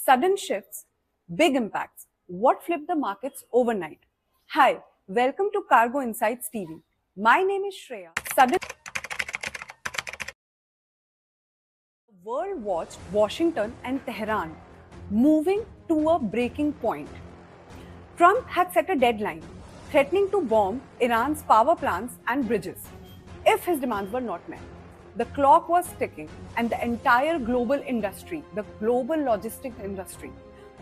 Sudden shifts, big impacts. What flipped the markets overnight? Hi, welcome to Cargo Insights TV. My name is Shreya. Sudden the world watched Washington and Tehran moving to a breaking point. Trump had set a deadline, threatening to bomb Iran's power plants and bridges if his demands were not met. The clock was ticking, and the entire global industry, the global logistics industry,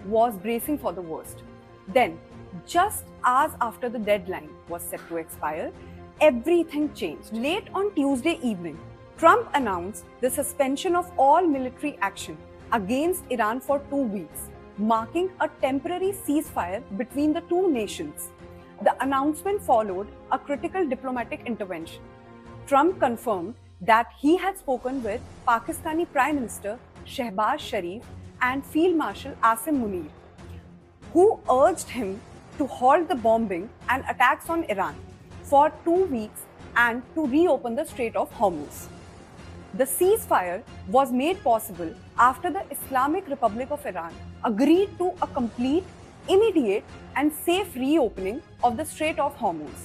was bracing for the worst. Then, just hours after the deadline was set to expire, everything changed. Late on Tuesday evening, Trump announced the suspension of all military action against Iran for 2 weeks, marking a temporary ceasefire between the two nations. The announcement followed a critical diplomatic intervention. Trump confirmed that he had spoken with Pakistani Prime Minister Shehbaz Sharif and Field Marshal Asim Munir, who urged him to halt the bombing and attacks on Iran for 2 weeks and to reopen the Strait of Hormuz. The ceasefire was made possible after the Islamic Republic of Iran agreed to a complete, immediate, and safe reopening of the Strait of Hormuz.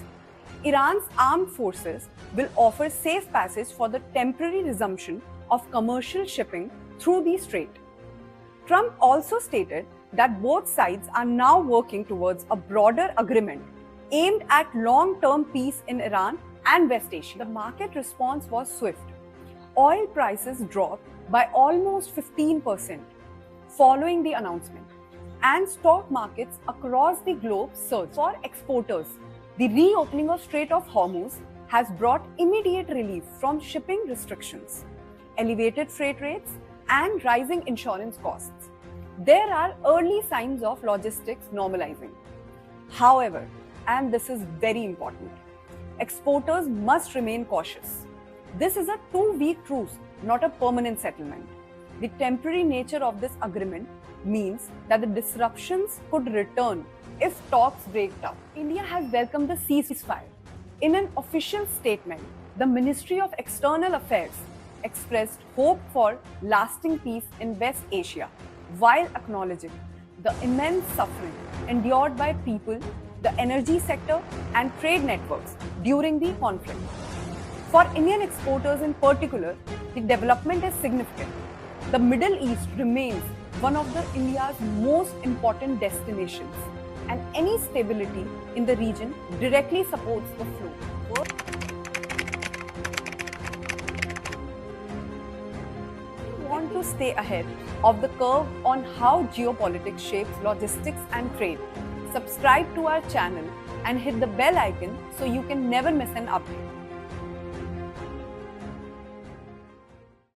Iran's armed forces will offer safe passage for the temporary resumption of commercial shipping through the strait. Trump also stated that both sides are now working towards a broader agreement aimed at long-term peace in Iran and West Asia. The market response was swift. Oil prices dropped by almost 15% following the announcement, and stock markets across the globe surged. For exporters, the reopening of Strait of Hormuz has brought immediate relief from shipping restrictions, elevated freight rates, and rising insurance costs. There are early signs of logistics normalizing. However, and this is very important, exporters must remain cautious. This is a 2-week truce, not a permanent settlement. The temporary nature of this agreement means that the disruptions could return if talks break down. India has welcomed the ceasefire. In an official statement, the Ministry of External Affairs expressed hope for lasting peace in West Asia while acknowledging the immense suffering endured by people, the energy sector, and trade networks during the conflict. For Indian exporters in particular, the development is significant. The Middle East remains one of India's most important destinations, and any stability in the region directly supports the flow. If you want to stay ahead of the curve on how geopolitics shapes logistics and trade, subscribe to our channel and hit the bell icon so you can never miss an update.